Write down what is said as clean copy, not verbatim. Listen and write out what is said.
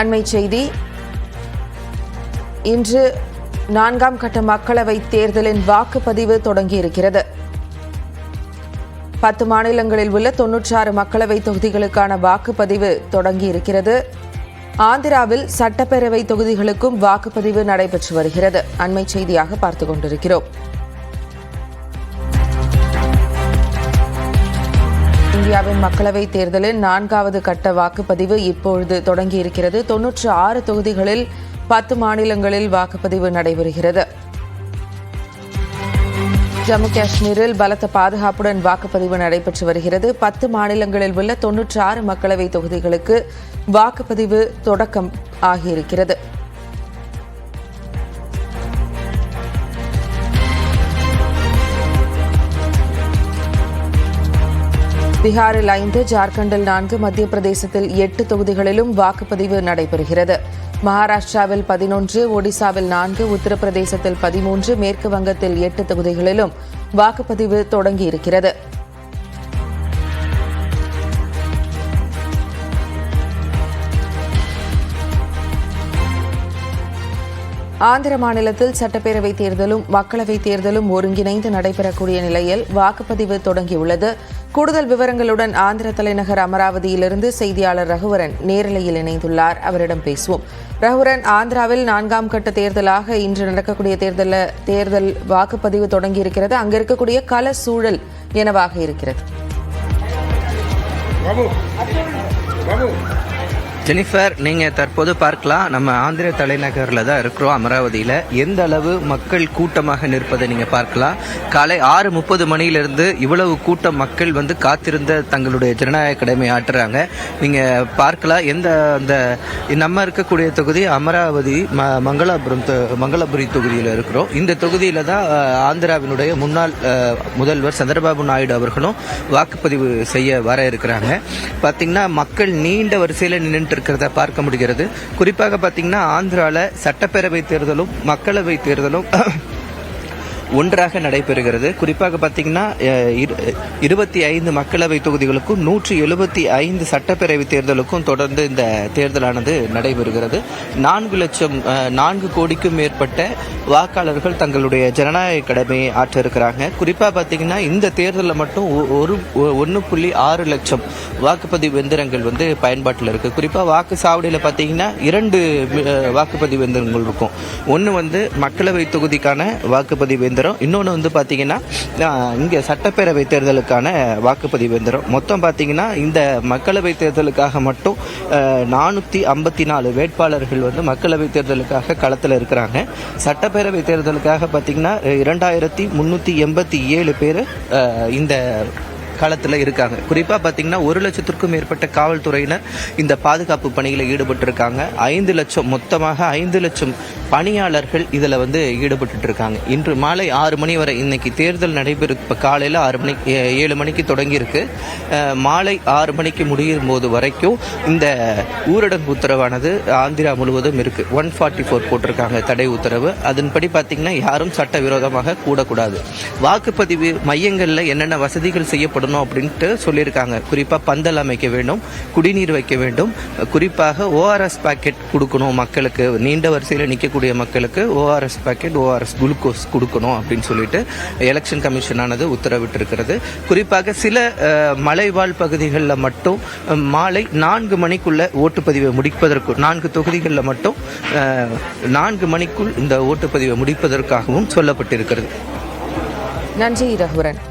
அண்மை செய்தி. இன்று 4ஆம் கட்ட மக்களவைத் தேர்தலின் வாக்குப்பதிவு தொடங்கியிருக்கிறது. 10 மாநிலங்களில் உள்ள 96 மக்களவைத் தொகுதிகளுக்கான வாக்குப்பதிவு தொடங்கியிருக்கிறது. ஆந்திராவில் சட்டப்பேரவை தொகுதிகளுக்கும் வாக்குப்பதிவு நடைபெற்று வருகிறது. அண்மை செய்தியாக பார்த்துக் கொண்டிருக்கிறோம். இந்தியாவின் மக்களவைத் தேர்தலின் 4வது கட்ட வாக்குப்பதிவு இப்பொழுது தொடங்கியிருக்கிறது. 96 தொகுதிகளில் 10 மாநிலங்களில் வாக்குப்பதிவு நடைபெறுகிறது. ஜம்மு காஷ்மீரில் பலத்த பாதுகாப்புடன் வாக்குப்பதிவு நடைபெற்று வருகிறது. 10 மாநிலங்களில் உள்ள 96 மக்களவைத் தொகுதிகளுக்கு வாக்குப்பதிவு தொடக்கம் ஆகியிருக்கிறது. பீகாரில் 5, ஜார்க்கண்டில் 4, மத்திய பிரதேசத்தில் 8 தொகுதிகளிலும் வாக்குப்பதிவு நடைபெறுகிறது. மகாராஷ்டிராவில் 11, ஒடிசாவில் 4, உத்தரப்பிரதேசத்தில் 13, மேற்கு வங்கத்தில் 8 தொகுதிகளிலும் வாக்குப்பதிவு தொடங்கியிருக்கிறது. ஆந்திர மாநிலத்தில் சட்டப்பேரவைத் தேர்தலும் மக்களவைத் தேர்தலும் ஒருங்கிணைந்து நடைபெறக்கூடிய நிலையில் வாக்குப்பதிவு தொடங்கியுள்ளது. கூடுதல் விவரங்களுடன் ஆந்திர தலைநகர் அமராவதியிலிருந்து செய்தியாளர் ரகுவரன் நேரலையில் இணைந்துள்ளார். அவரிடம் பேசுவோம். ரகுவரன், ஆந்திராவில் 4ஆம் கட்ட தேர்தலாக இன்று நடக்கக்கூடிய தேர்தல் வாக்குப்பதிவு தொடங்கியிருக்கிறது. அங்கு இருக்கக்கூடிய கள சூழல் என்னவாக இருக்கிறது? ஜெனிஃபர், நீங்கள் தற்போது பார்க்கலாம், நம்ம ஆந்திர தலைநகரில் தான் இருக்கிறோம். அமராவதியில் எந்த அளவு மக்கள் கூட்டமாக நிற்பதை நீங்கள் பார்க்கலாம். காலை 6:30 மணியிலிருந்து இவ்வளவு கூட்டம் மக்கள் காத்திருந்த தங்களுடைய ஜனநாயக கடமை ஆற்றுறாங்க. நீங்கள் பார்க்கலாம், அந்த நம்ம இருக்கக்கூடிய தொகுதி அமராவதி மங்களபுரி தொகுதியில் இருக்கிறோம். இந்த தொகுதியில் தான் ஆந்திராவினுடைய முன்னாள் முதல்வர் சந்திரபாபு நாயுடு அவர்களும் வாக்குப்பதிவு செய்ய வர இருக்கிறாங்க. பார்த்தீங்கன்னா மக்கள் நீண்ட வரிசையில் நின்று இருக்கிறத பார்க்க முடிகிறது. குறிப்பாக பார்த்தீங்கன்னா ஆந்திரால சட்டப்பேரவை தேர்தலும் மக்களவை தேர்தலும் ஒன்றாக நடைபெறுகிறது. குறிப்பாக பார்த்தீங்கன்னா 25 மக்களவை தொகுதிகளுக்கும் 175 சட்டப்பேரவை தேர்தலுக்கும் தொடர்ந்து இந்த தேர்தலானது நடைபெறுகிறது. 4 கோடிக்கும் மேற்பட்ட வாக்காளர்கள் தங்களுடைய ஜனநாயக கடமையை ஆற்ற இருக்கிறாங்க. குறிப்பாக பார்த்தீங்கன்னா இந்த தேர்தலில் மட்டும் 1.6 லட்சம் வாக்குப்பதிவு எந்திரங்கள் பயன்பாட்டில் இருக்கு. குறிப்பாக வாக்கு சாவடியில் பார்த்தீங்கன்னா 2 வாக்குப்பதிவு எந்திரங்கள் இருக்கும். ஒன்று மக்களவை தொகுதிக்கான வாக்குப்பதிவு எந்திரம், இன்னொன்று பார்த்தீங்கன்னா இங்கே சட்டப்பேரவை தேர்தலுக்கான வாக்குப்பதிவு எந்திரம். மொத்தம் பார்த்தீங்கன்னா இந்த மக்களவை தேர்தலுக்காக மட்டும் 454 வேட்பாளர்கள் மக்களவை தேர்தலுக்காக களத்தில் இருக்கிறாங்க. சட்டப்பேரவை தேர்தலுக்காக பார்த்தீங்கன்னா 2387 பேர் இந்த களத்தில் இருக்காங்க. குறிப்பாக பார்த்தீங்கன்னா 1 லட்சத்திற்கும் மேற்பட்ட காவல்துறையினர் இந்த பாதுகாப்பு பணியில் ஈடுபட்டிருக்காங்க. 5 லட்சம் மொத்தமாக 5 லட்சம் பணியாளர்கள் இதில் ஈடுபட்டு இருக்காங்க. இன்று மாலை 6 மணி வரை இன்னைக்கு தேர்தல் நடைபெறும். இப்போ காலையில் 7 மணிக்கு தொடங்கியிருக்கு. மாலை 6 மணிக்கு முடியும் போது வரைக்கும் இந்த ஊரடங்கு உத்தரவானது ஆந்திரா முழுவதும் இருக்கு. 144 போட்டிருக்காங்க தடை உத்தரவு. அதன்படி பார்த்தீங்கன்னா யாரும் சட்டவிரோதமாக கூடக்கூடாது. வாக்குப்பதிவு மையங்களில் என்னென்ன வசதிகள் செய்யப்படும் அப்படின்ட்டு சொல்லியிருக்காங்க. குறிப்பா பந்தல் அமைக்க வேண்டும், குடிநீர் வைக்க வேண்டும், குறிப்பாக ORS பாக்கெட் கொடுக்கணும் மக்களுக்கு, நீண்ட வரிசையில் நிற்கக்கூடிய மக்களுக்கு ORS பாக்கெட், ORS குளுக்கோஸ் கொடுக்கணும் அப்படின்னு சொல்லிட்டு எலெக்ஷன் கமிஷனானது உத்தரவிட்டிருக்கிறது. குறிப்பாக சில மலைவாழ் பகுதிகளில் மட்டும் மாலை 4 மணிக்குள்ள ஓட்டுப்பதிவை முடிப்பதற்கு 4 தொகுதிகளில் மட்டும் 4 மணிக்குள் இந்த ஓட்டுப்பதிவை முடிப்பதற்காகவும் சொல்லப்பட்டிருக்கிறது. நன்றி ரகுவரன்.